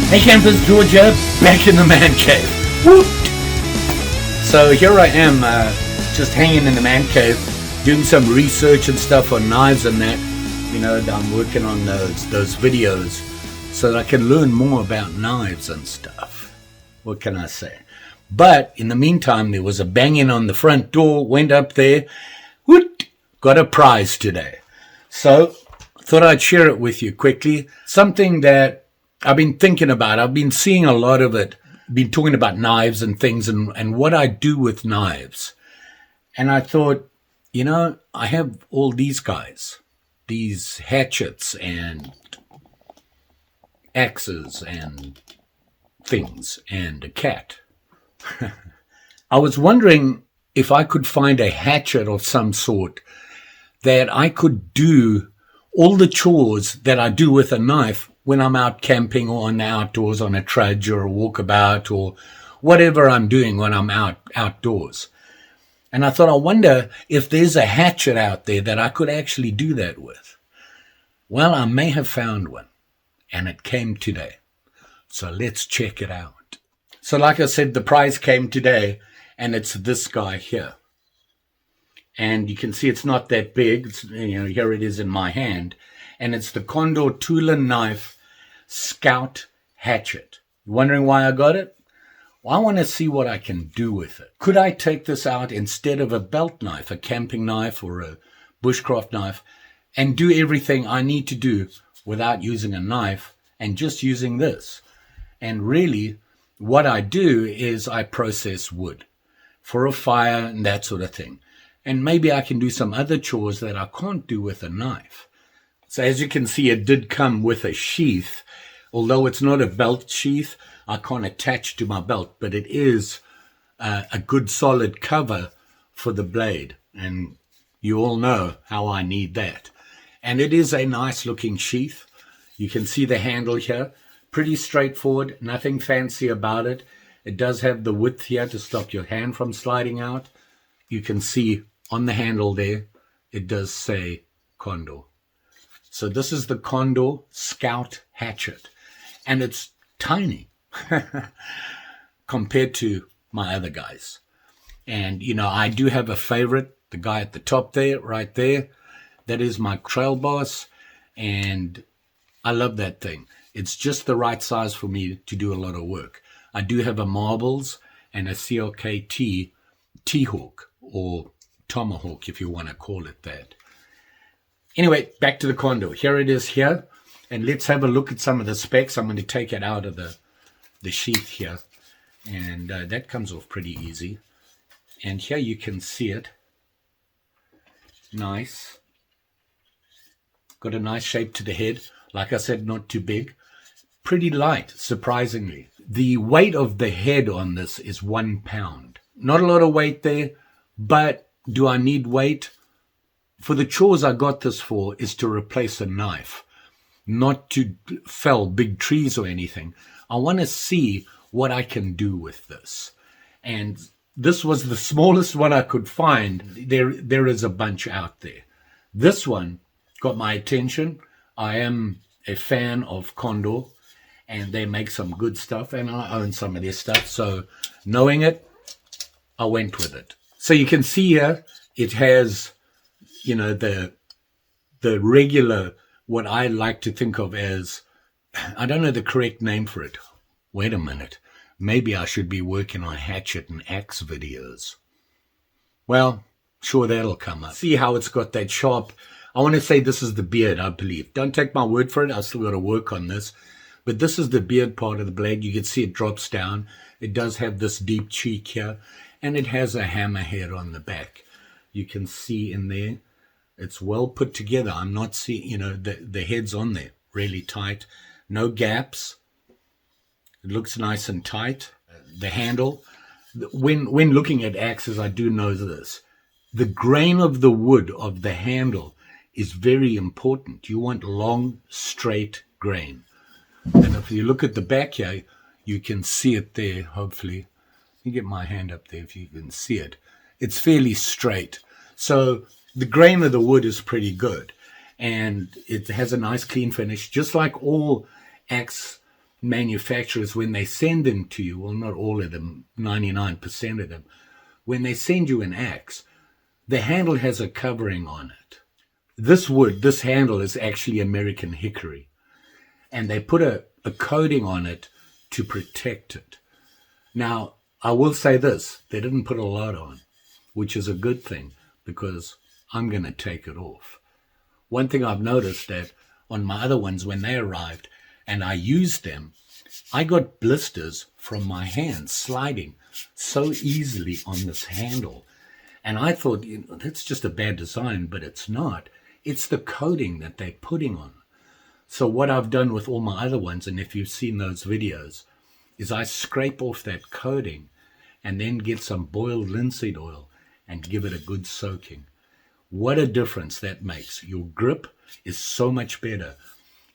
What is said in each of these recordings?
Hey campers, George here, back in the man cave. Whoop. So here I am, just hanging in the man cave, doing some research and stuff on knives and that. You know, I'm working on those videos so that I can learn more about knives and stuff. What can I say? But in the meantime, there was a banging on the front door, went up there, whoop, got a prize today. So thought I'd share it with you quickly. Something that I've been thinking about. I've been seeing a lot of it, been talking about knives and things and what I do with knives. And I thought, you know, I have all these guys, these hatchets and axes and things and a cat. I was wondering if I could find a hatchet of some sort that I could do all the chores that I do with a knife when I'm out camping or on the outdoors on a trudge or a walkabout or whatever I'm doing when I'm outdoors. And I thought, I wonder if there's a hatchet out there that I could actually do that with. Well, I may have found one, and it came today. So let's check it out. So like I said, the prize came today, and it's this guy here. And you can see it's not that big. It's, you know, here it is in my hand. And it's the Condor Tool and Knife Scout Hatchet. You wondering why I got it? Well, I want to see what I can do with it. Could I take this out instead of a belt knife, a camping knife or a bushcraft knife, and do everything I need to do without using a knife and just using this? And really, what I do is I process wood for a fire and that sort of thing. And maybe I can do some other chores that I can't do with a knife. So as you can see, it did come with a sheath. Although it's not a belt sheath, I can't attach to my belt, but it is a good solid cover for the blade. And you all know how I need that. And it is a nice looking sheath. You can see the handle here. Pretty straightforward, nothing fancy about it. It does have the width here to stop your hand from sliding out. You can see on the handle there, it does say Condor. So this is the Condor Scout Hatchet, and it's tiny compared to my other guys. And, you know, I do have a favorite, the guy at the top there, right there. That is my Trail Boss, and I love that thing. It's just the right size for me to do a lot of work. I do have a Marbles and a CLKT T-Hawk, or Tomahawk, if you want to call it that. Anyway, back to the Condor. Here it is here. And let's have a look at some of the specs. I'm going to take it out of the sheath here. And that comes off pretty easy. And here you can see it. Nice. Got a nice shape to the head. Like I said, not too big. Pretty light, surprisingly. The weight of the head on this is 1 pound. Not a lot of weight there, but do I need weight? For the chores I got this for is to replace a knife, not to fell big trees or anything. I want to see what I can do with this. And this was the smallest one I could find. There is a bunch out there. This one got my attention. I am a fan of Condor, and they make some good stuff, and I own some of their stuff. So knowing it, I went with it. So you can see here, it has, you know, the regular, what I like to think of as, I don't know the correct name for it. Wait a minute. Maybe I should be working on hatchet and axe videos. Well, sure, that'll come up. See how it's got that sharp, I want to say this is the beard, I believe. Don't take my word for it. I've still got to work on this. But this is the beard part of the blade. You can see it drops down. It does have this deep cheek here. And it has a hammerhead on the back. You can see in there. It's well put together. I'm not seeing, you know, the head's on there. Really tight. No gaps. It looks nice and tight. The handle. When looking at axes, I do know this. The grain of the wood of the handle is very important. You want long, straight grain. And if you look at the back here, you can see it there, hopefully. Let me get my hand up there if you can see it. It's fairly straight. So the grain of the wood is pretty good. And it has a nice clean finish, just like all axe manufacturers, when they send them to you, well, not all of them, 99% of them, when they send you an axe, the handle has a covering on it. This wood, this handle is actually American hickory, and they put a coating on it to protect it. Now, I will say this, they didn't put a lot on, which is a good thing, because I'm going to take it off. One thing I've noticed that on my other ones, when they arrived and I used them, I got blisters from my hands sliding so easily on this handle. And I thought, that's just a bad design, but it's not. It's the coating that they're putting on. So what I've done with all my other ones, and if you've seen those videos, is I scrape off that coating and then get some boiled linseed oil and give it a good soaking. What a difference that makes. Your grip is so much better.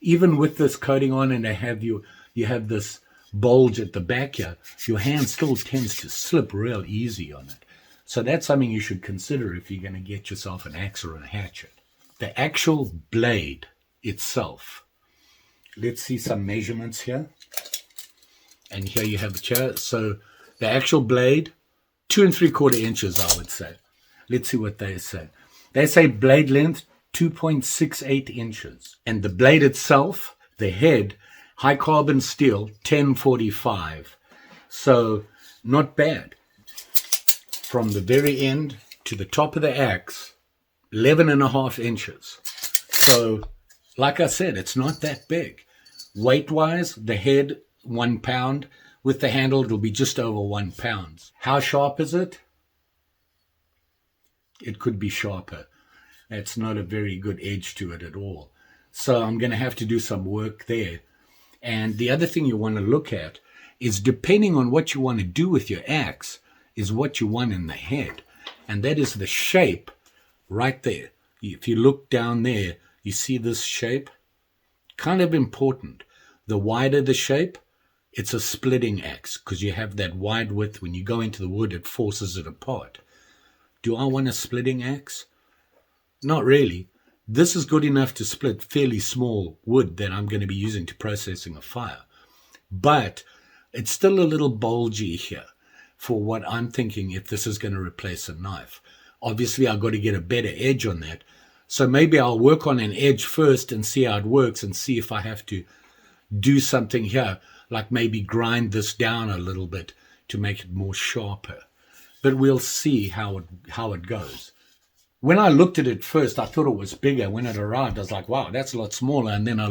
Even with this coating on, and you have this bulge at the back here, your hand still tends to slip real easy on it. So that's something you should consider if you're going to get yourself an axe or a hatchet. The actual blade itself. Let's see some measurements here. And here you have the chair. So the actual blade, 2 3/4 inches, I would say. Let's see what they say. They say blade length, 2.68 inches. And the blade itself, the head, high carbon steel, 1045. So not bad. From the very end to the top of the axe, 11.5 inches. So, like I said, it's not that big. Weight-wise, the head, 1 pound. With the handle, it'll be just over 1 pound. How sharp is it? It could be sharper. It's not a very good edge to it at all. So I'm going to have to do some work there. And the other thing you want to look at is, depending on what you want to do with your axe, is what you want in the head. And that is the shape right there. If you look down there, you see this shape? Kind of important. The wider the shape, it's a splitting axe, because you have that wide width. When you go into the wood, it forces it apart. Do I want a splitting axe? Not really. This is good enough to split fairly small wood that I'm going to be using to processing a fire. But it's still a little bulgy here for what I'm thinking if this is going to replace a knife. Obviously, I've got to get a better edge on that. So maybe I'll work on an edge first and see how it works, and see if I have to do something here, like maybe grind this down a little bit to make it more sharper. But we'll see how it goes. When I looked at it first, I thought it was bigger. When it arrived, I was like, wow, that's a lot smaller. And then I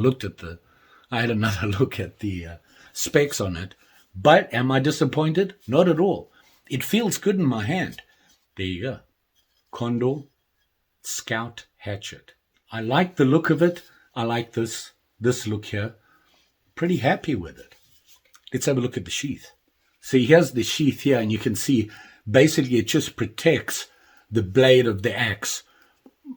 had another look at the specs on it. But am I disappointed? Not at all. It feels good in my hand. There you go. Condor Scout Hatchet. I like the look of it. I like this look here. Pretty happy with it. Let's have a look at the sheath. See, here's the sheath here, and you can see basically it just protects the blade of the axe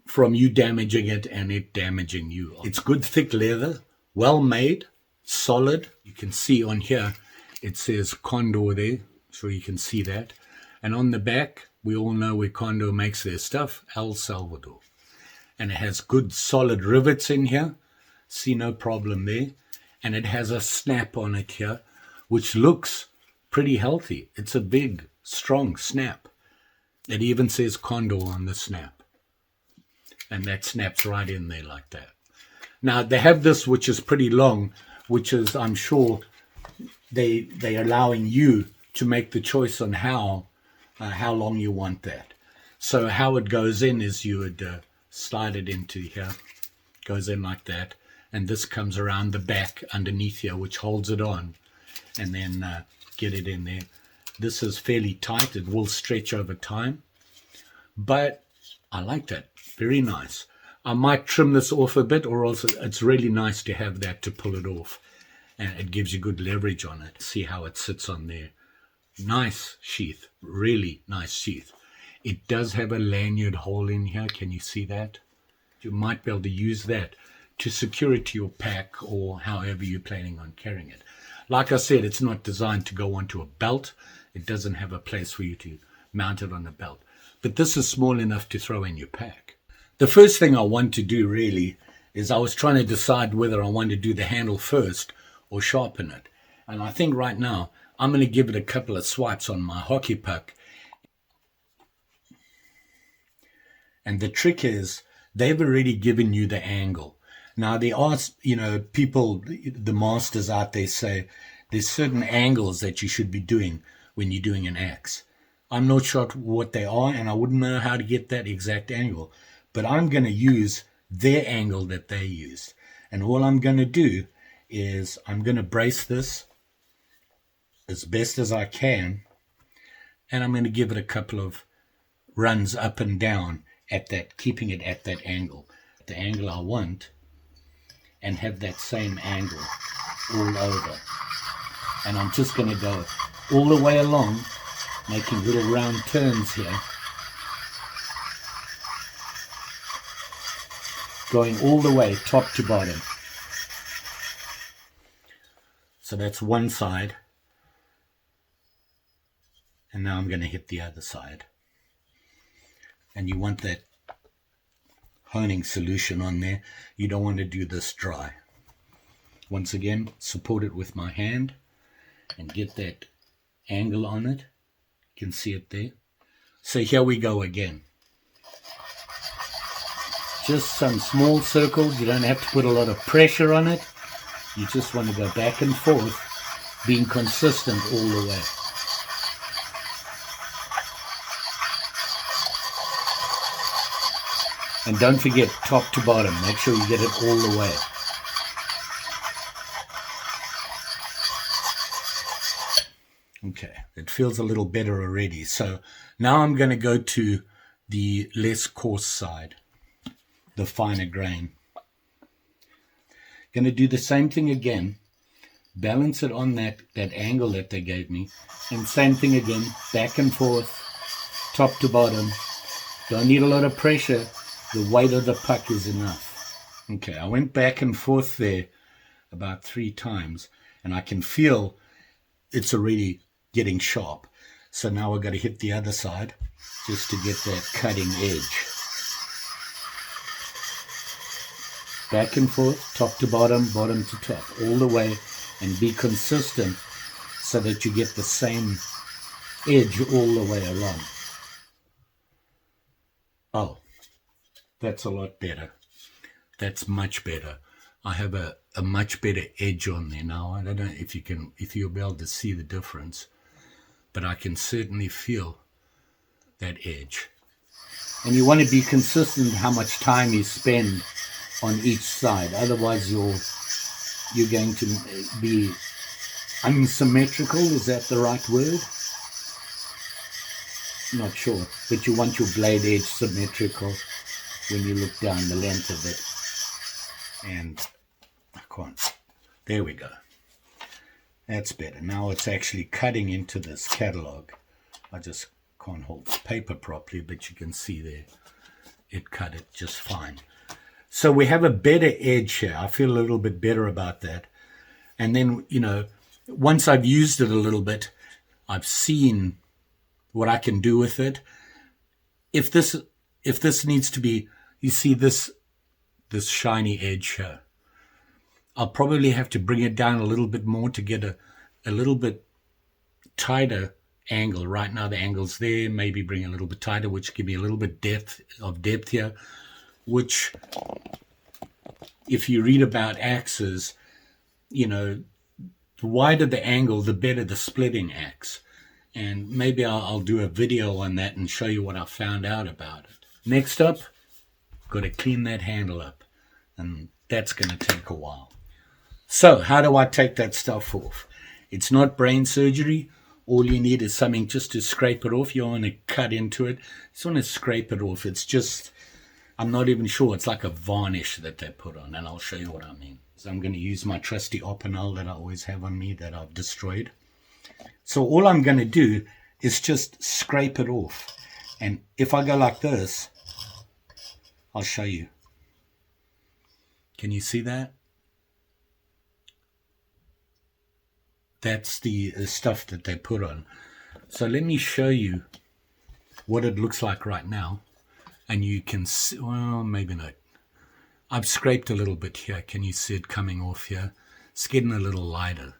from you damaging it and it damaging you. It's good thick leather, well made, solid. You can see on here it says Condor there, so you can see that. And on the back, we all know where Condor makes their stuff, El Salvador. And it has good solid rivets in here. See, no problem there. And it has a snap on it here, which looks pretty healthy. It's a big, strong snap. It even says Condor on the snap. And that snaps right in there like that. Now, they have this, which is pretty long, which is, I'm sure, they're allowing you to make the choice on how long you want that. So how it goes in is you would slide it into here. Goes in like that. And this comes around the back underneath here, which holds it on. And then get it in there. This is fairly tight. It will stretch over time. But I like that. Very nice. I might trim this off a bit, or else it's really nice to have that to pull it off. And it gives you good leverage on it. See how it sits on there. Nice sheath. Really nice sheath. It does have a lanyard hole in here. Can you see that? You might be able to use that to secure it to your pack, or however you're planning on carrying it. Like I said, it's not designed to go onto a belt. It doesn't have a place for you to mount it on a belt. But this is small enough to throw in your pack. The first thing I want to do really is, I was trying to decide whether I want to do the handle first or sharpen it. And I think right now I'm going to give it a couple of swipes on my hockey puck. And the trick is they've already given you the angle. Now there are, people, the masters out there say there's certain angles that you should be doing when you're doing an axe. I'm not sure what they are, and I wouldn't know how to get that exact angle. But I'm going to use their angle that they used. And all I'm going to do is I'm going to brace this as best as I can. And I'm going to give it a couple of runs up and down at that, keeping it at that angle. The angle I want, and have that same angle all over. And I'm just going to go all the way along, making little round turns here, going all the way top to bottom. So that's one side, and now I'm going to hit the other side. And you want that honing solution on there. You don't want to do this dry. Once again, support it with my hand and get that angle on it. You can see it there. So here we go again. Just some small circles. You don't have to put a lot of pressure on it. You just want to go back and forth, being consistent all the way. And don't forget, top to bottom. Make sure you get it all the way. Okay, it feels a little better already. So now I'm going to go to the less coarse side, the finer grain. Going to do the same thing again. Balance it on that angle that they gave me. And same thing again, back and forth, top to bottom. Don't need a lot of pressure. The weight of the puck is enough. Okay, I went back and forth there about 3 times, and I can feel it's already getting sharp. So now we've got to hit the other side just to get that cutting edge. Back and forth, top to bottom, bottom to top, all the way, and be consistent so that you get the same edge all the way along. Oh, that's a lot better. That's much better. I have a much better edge on there now. I don't know if you'll be able to see the difference, but I can certainly feel that edge. And you want to be consistent how much time you spend on each side. Otherwise you're going to be unsymmetrical. Is that the right word? Not sure, but you want your blade edge symmetrical when you look down the length of it. And I can't. There we go. That's better. Now it's actually cutting into this catalog. I just can't hold the paper properly, but you can see there it cut it just fine. So we have a better edge here. I feel a little bit better about that. And then, once I've used it a little bit, I've seen what I can do with it. If this needs to be, you see this shiny edge here, I'll probably have to bring it down a little bit more to get a little bit tighter angle. Right now the angle's there, maybe bring a little bit tighter, which give me a little bit depth here, which, if you read about axes, the wider the angle, the better the splitting axe. And maybe I'll do a video on that and show you what I found out about it. Next up, got to clean that handle up, and that's going to take a while. So how do I take that stuff off? It's not brain surgery. All you need is something just to scrape it off. You don't want to cut into it. You just want to scrape it off. It's just, I'm not even sure. It's like a varnish that they put on, and I'll show you what I mean. So I'm going to use my trusty opinel that I always have on me that I've destroyed. So all I'm going to do is just scrape it off. And if I go like this, I'll show you. Can you see that? That's the stuff that they put on. So let me show you what it looks like right now. And you can see, well, maybe not. I've scraped a little bit here. Can you see it coming off here? It's getting a little lighter.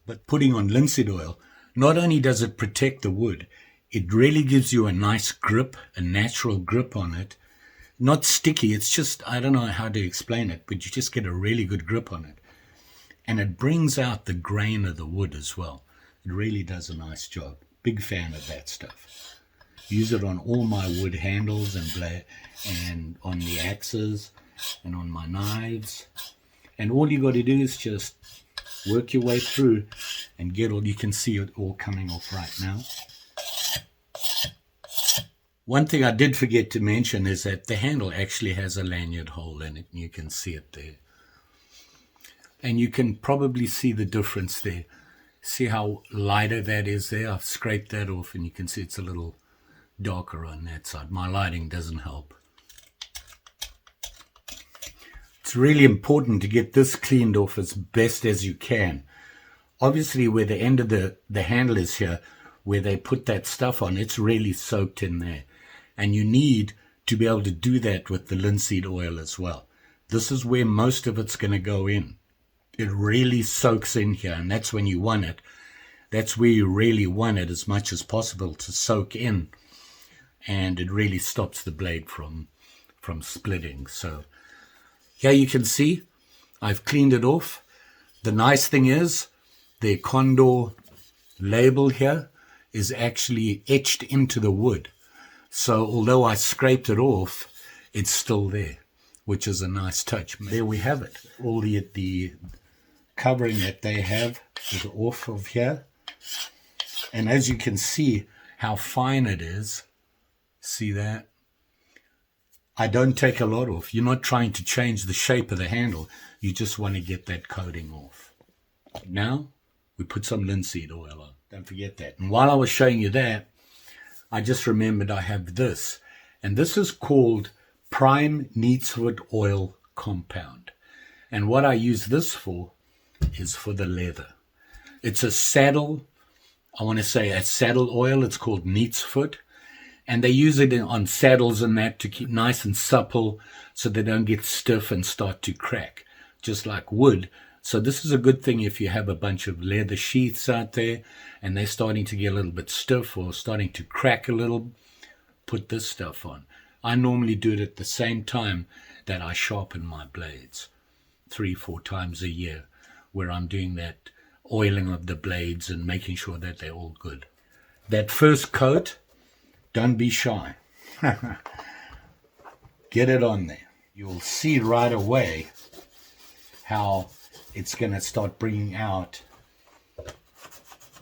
But putting on linseed oil, not only does it protect the wood, it really gives you a nice grip, a natural grip on it. Not sticky, it's just, I don't know how to explain it, but you just get a really good grip on it. And it brings out the grain of the wood as well. It really does a nice job. Big fan of that stuff. Use it on all my wood handles and on the axes and on my knives. And all you got to do is just work your way through and get all, you can see it all coming off right now. One thing I did forget to mention is that the handle actually has a lanyard hole in it, and you can see it there. And you can probably see the difference there. See how lighter that is there? I've scraped that off, and you can see it's a little darker on that side. My lighting doesn't help. It's really important to get this cleaned off as best as you can. Obviously, where the end of the handle is here, where they put that stuff on, it's really soaked in there. And you need to be able to do that with the linseed oil as well. This is where most of it's going to go in. It really soaks in here, and that's when you want it. That's where you really want it as much as possible to soak in. And it really stops the blade from splitting. So here you can see I've cleaned it off. The nice thing is the Condor label here is actually etched into the wood. So although I scraped it off, it's still there, which is a nice touch. There we have it. All the covering that they have is off of here. And as you can see how fine it is, see that? I don't take a lot off. You're not trying to change the shape of the handle. You just want to get that coating off. Now we put some linseed oil on. Don't forget that. And while I was showing you that, I just remembered I have this. And this is called Prime Neatsfoot Oil Compound. And what I use this for is for the leather. It's a saddle, I want to say a saddle oil. It's called Neatsfoot. And they use it on saddles and that to keep nice and supple so they don't get stiff and start to crack, just like wood. So this is a good thing if you have a bunch of leather sheaths out there and they're starting to get a little bit stiff or starting to crack a little, put this stuff on. I normally do it at the same time that I sharpen my blades, 3-4 times a year, where I'm doing that oiling of the blades and making sure that they're all good. That first coat, don't be shy. Get it on there. You'll see right away how it's going to start bringing out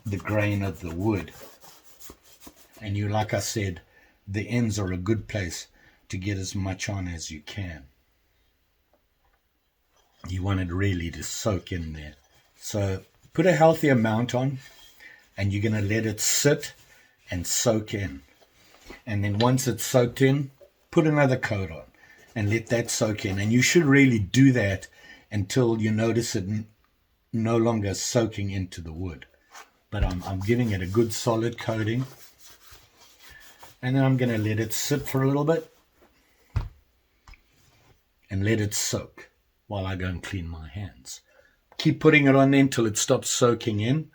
the grain of the wood. And you, like I said, the ends are a good place to get as much on as you can. You want it really to soak in there. So put a healthy amount on, and you're going to let it sit and soak in. And then once it's soaked in, put another coat on and let that soak in. And you should really do that until you notice it no longer soaking into the wood. But I'm giving it a good solid coating. And then I'm going to let it sit for a little bit and let it soak while I go and clean my hands. Keep putting it on there until it stops soaking in,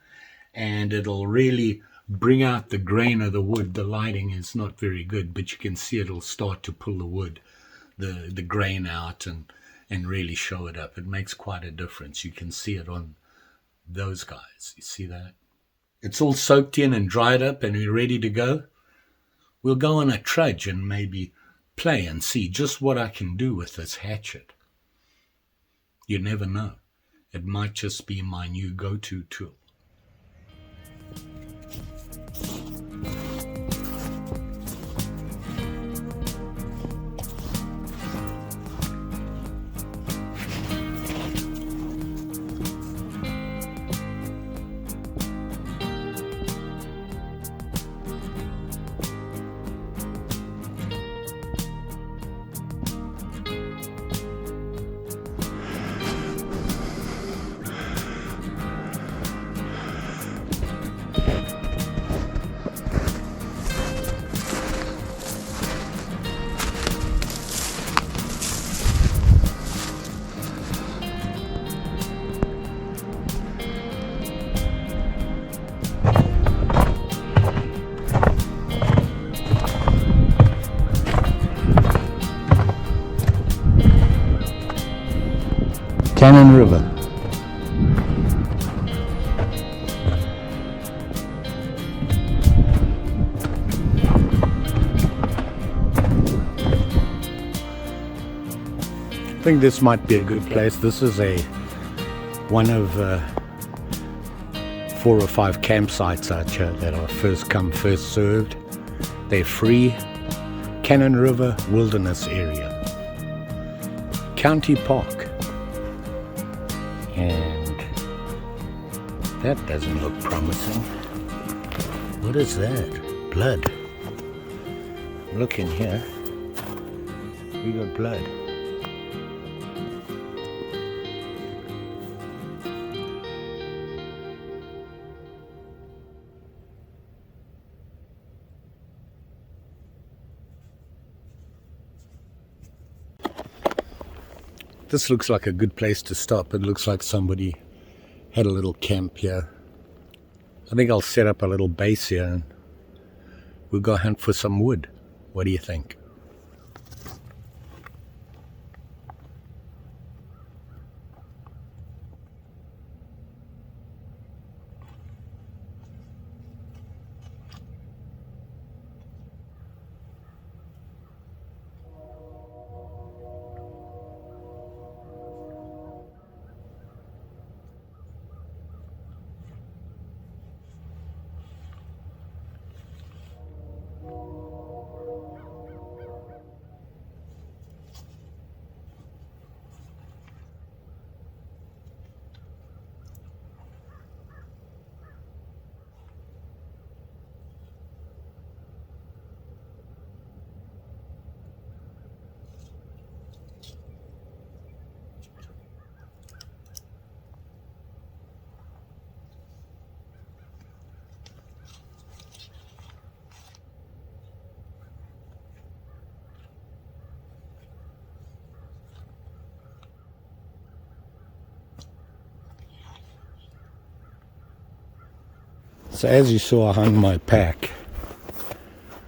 and it'll really bring out the grain of the wood. The lighting is not very good, but you can see it'll start to pull the wood, the grain out and really show it up. It makes quite a difference. You can see it on those guys. You see that? It's all soaked in and dried up and we're ready to go. We'll go on a trudge and maybe play and see just what I can do with this hatchet. You never know. It might just be my new go-to tool. Cannon River. I think this might be a good place. This is one of 4 or 5 campsites out here that are first come, first served. They're free. Cannon River Wilderness Area, County Park. And that doesn't look promising. What is that? Blood. Look in here. We got blood. This looks like a good place to stop. It looks like somebody had a little camp here. I think I'll set up a little base here and we'll go hunt for some wood. What do you think? So as you saw, I hung my pack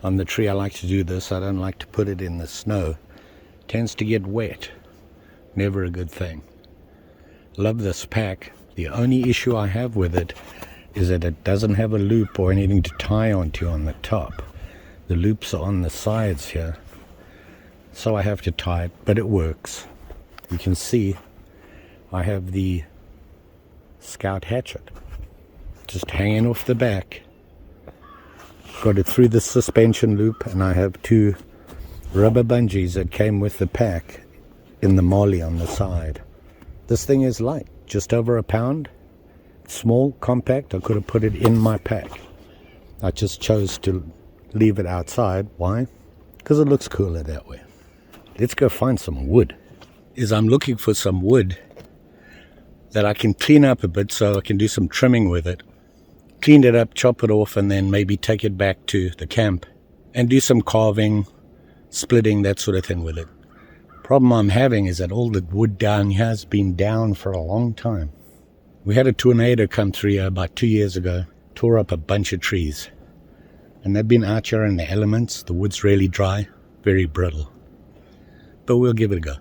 on the tree. I like to do this. I don't like to put it in the snow. It tends to get wet. Never a good thing. Love this pack. The only issue I have with it is that it doesn't have a loop or anything to tie onto on the top. The loops are on the sides here, so I have to tie it, but it works. You can see I have the Scout hatchet just hanging off the back. Got it through the suspension loop, and I have 2 rubber bungees that came with the pack in the molly on the side. This thing is light, just over a pound. Small, compact. I could have put it in my pack. I just chose to leave it outside. Why? Because it looks cooler that way. Let's go find some wood. I'm looking for some wood that I can clean up a bit so I can do some trimming with it. Clean it up, chop it off, and then maybe take it back to the camp and do some carving, splitting, that sort of thing with it. Problem I'm having is that all the wood down here has been down for a long time. We had a tornado come through here about 2 years ago, tore up a bunch of trees. And they've been out here in the elements. The wood's really dry, very brittle. But we'll give it a go.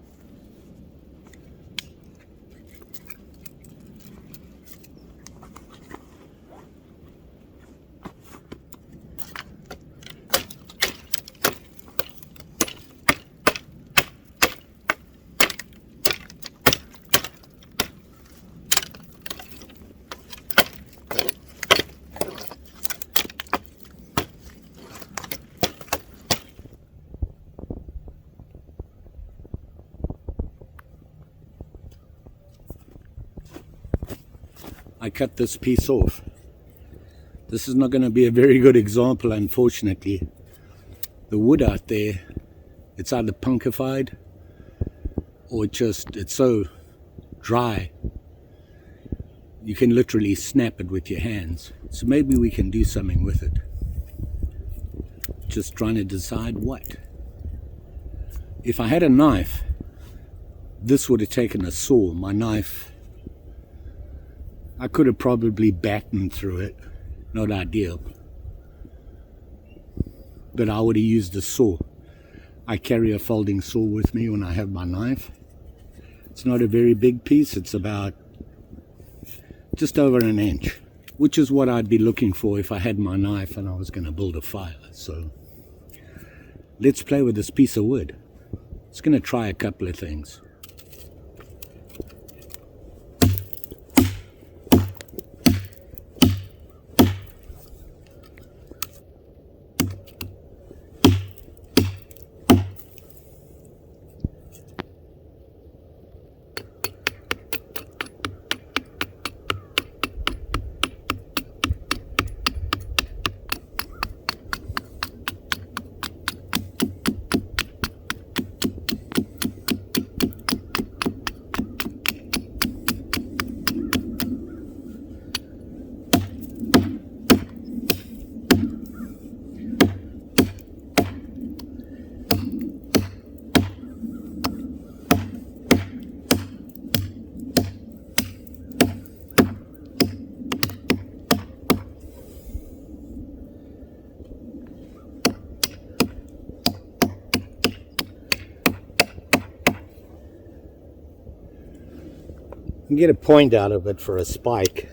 I cut this piece off. This is not going to be a very good example, unfortunately. The wood out there, it's either punkified or it's so dry you can literally snap it with your hands. So maybe we can do something with it. Just trying to decide what. If I had a knife, this would have taken a saw. My knife, I could have probably battened through it. Not ideal. But I would have used a saw. I carry a folding saw with me when I have my knife. It's not a very big piece. It's about just over an inch, which is what I'd be looking for if I had my knife and I was going to build a fire. So let's play with this piece of wood. It's going to try a couple of things. You can get a point out of it for a spike.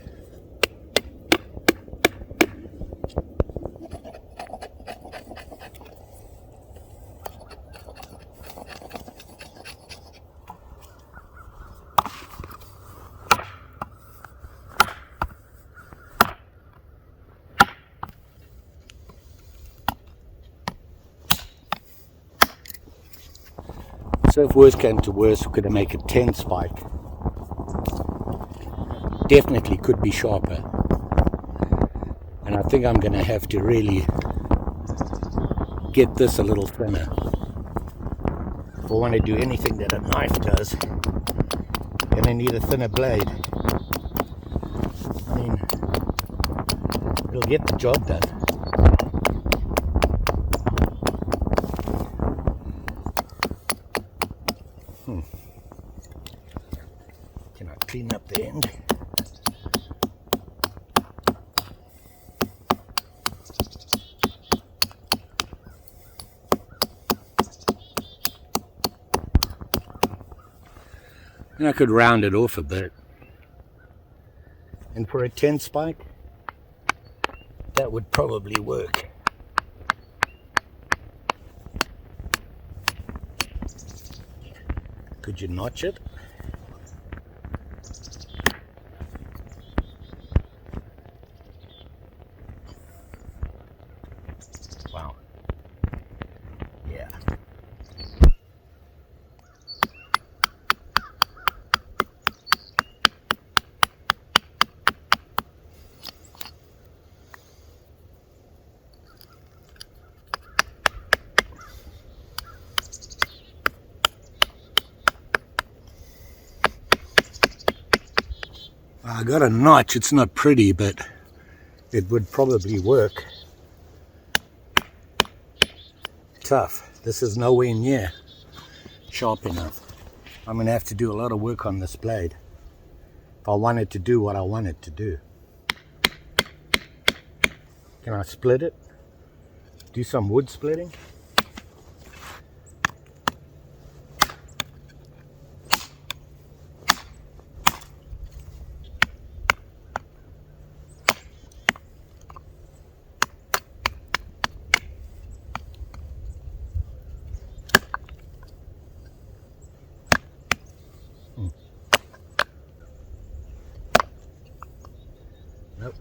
So if worse came to worse, we could make a 10 spike. Definitely could be sharper, and I think I'm going to have to really get this a little thinner if I want to do anything that a knife does. I'm going to need a thinner blade. I mean, it'll get the job done. Can I clean up the end? And I could round it off a bit. And for a 10 spike, that would probably work. Could you notch it? Wow. Yeah. I got a notch. It's not pretty, but it would probably work. Tough. This is nowhere near sharp enough. I'm going to have to do a lot of work on this blade if I want it to do what I want it to do. Can I split it? Do some wood splitting? Nope.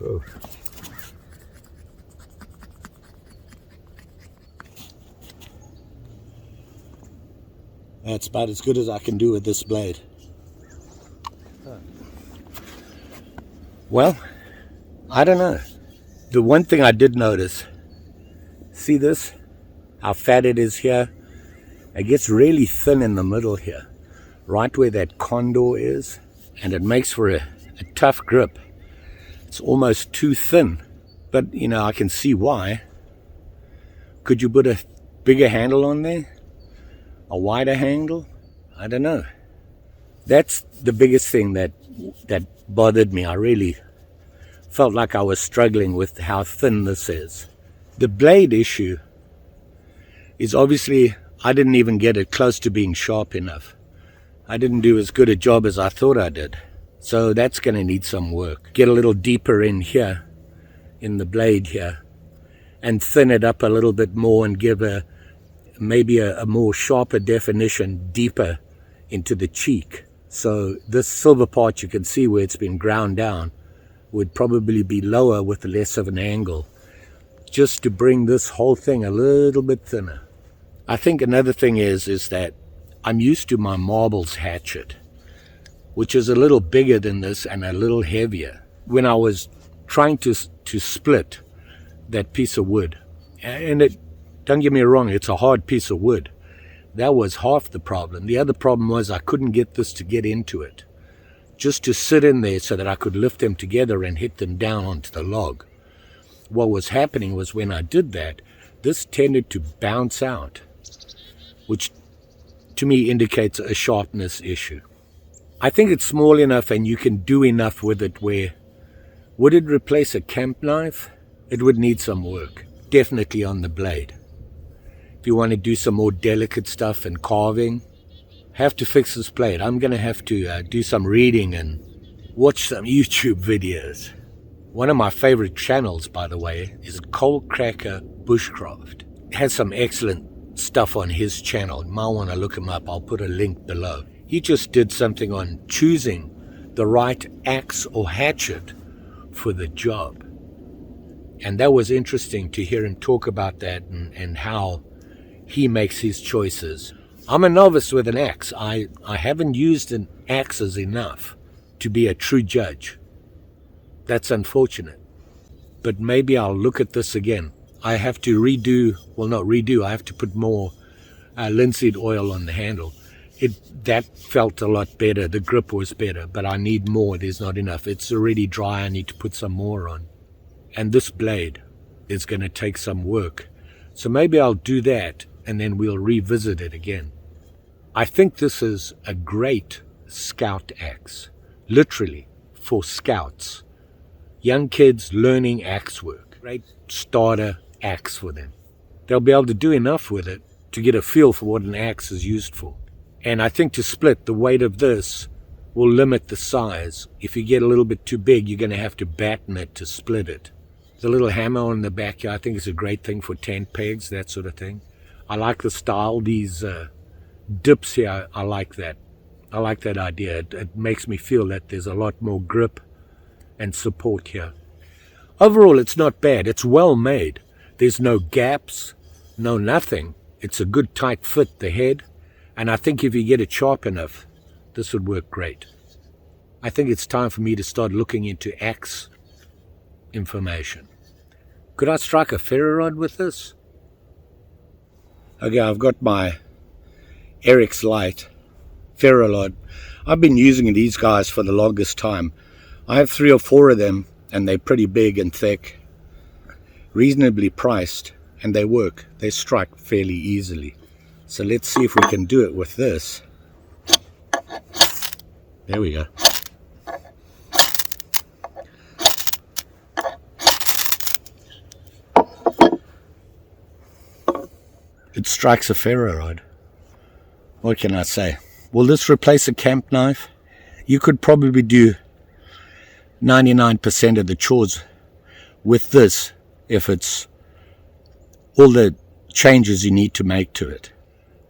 Oh. That's about as good as I can do with this blade. Well, I don't know. The one thing I did notice, see this? How fat it is here? It gets really thin in the middle here, right where that condor is, and it makes for a tough grip. It's almost too thin, but you know, I can see why. Could you put a bigger handle on there? A wider handle? I don't know. That's the biggest thing that bothered me. I really felt like I was struggling with how thin this is. The blade issue is obviously I didn't even get it close to being sharp enough. I didn't do as good a job as I thought I did. So that's going to need some work. Get a little deeper in here, in the blade here, and thin it up a little bit more and give maybe a more sharper definition deeper into the cheek. So this silver part, you can see where it's been ground down, would probably be lower with less of an angle, just to bring this whole thing a little bit thinner. I think another thing is that I'm used to my marbles hatchet, which is a little bigger than this and a little heavier. When I was trying to split that piece of wood, and don't get me wrong, it's a hard piece of wood. That was half the problem. The other problem was I couldn't get this to get into it, just to sit in there so that I could lift them together and hit them down onto the log. What was happening was when I did that, this tended to bounce out, which to me indicates a sharpness issue. I think it's small enough and you can do enough with it where, would it replace a camp knife? It would need some work, definitely on the blade. If you want to do some more delicate stuff and carving, have to fix this blade. I'm going to have to do some reading and watch some YouTube videos. One of my favorite channels, by the way, is Cold Cracker Bushcraft. He has some excellent stuff on his channel. You might want to look him up. I'll put a link below. He just did something on choosing the right axe or hatchet for the job. And that was interesting to hear him talk about that and how he makes his choices. I'm a novice with an axe. I haven't used an axes enough to be a true judge. That's unfortunate. But maybe I'll look at this again. I have to I have to put more linseed oil on the handle. That felt a lot better. The grip was better, but I need more. There's not enough. It's already dry. I need to put some more on. And this blade is going to take some work. So maybe I'll do that and then we'll revisit it again. I think this is a great scout axe, literally for scouts, young kids learning axe work. Great starter axe for them. They'll be able to do enough with it to get a feel for what an axe is used for. And I think to split, the weight of this will limit the size. If you get a little bit too big, you're going to have to batten it to split it. The little hammer on the back here, I think is a great thing for tent pegs, that sort of thing. I like the style. These dips here, I like that. I like that idea. It makes me feel that there's a lot more grip and support here. Overall, it's not bad. It's well made. There's no gaps, no nothing. It's a good tight fit, the head. And I think if you get it sharp enough, this would work great. I think it's time for me to start looking into axe information. Could I strike a ferro rod with this? Okay, I've got my Eric's Light ferro rod. I've been using these guys for the longest time. I have 3 or 4 of them, and they're pretty big and thick, reasonably priced, and they work. They strike fairly easily. So let's see if we can do it with this. There we go. It strikes a ferro rod. What can I say? Will this replace a camp knife? You could probably do 99% of the chores with this if it's all the changes you need to make to it.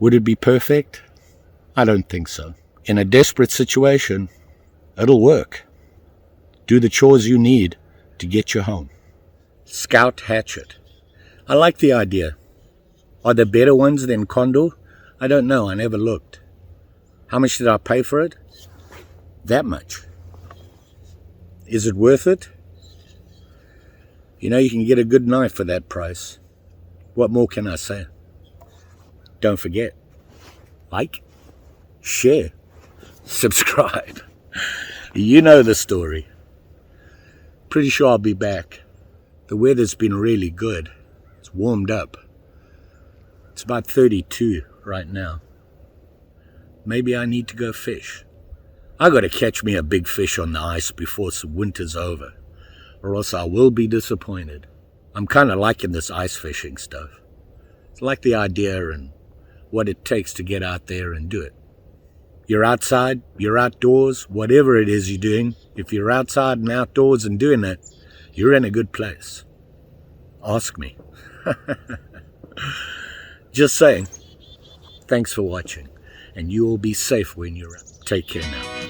Would it be perfect? I don't think so. In a desperate situation, it'll work. Do the chores you need to get you home. Scout hatchet. I like the idea. Are there better ones than Condor? I don't know. I never looked. How much did I pay for it? That much. Is it worth it? You know, you can get a good knife for that price. What more can I say? Don't forget, like, share, subscribe. You know the story. Pretty sure I'll be back. The weather's been really good. It's warmed up. It's about 32 right now. Maybe I need to go fish. I gotta catch me a big fish on the ice before winter's over, or else I will be disappointed. I'm kind of liking this ice fishing stuff. It's like the idea and what it takes to get out there and do it. You're outside, you're outdoors, whatever it is you're doing, if you're outside and outdoors and doing it, you're in a good place. Ask me. Just saying. Thanks for watching, and you will be safe when you're out. Take care now.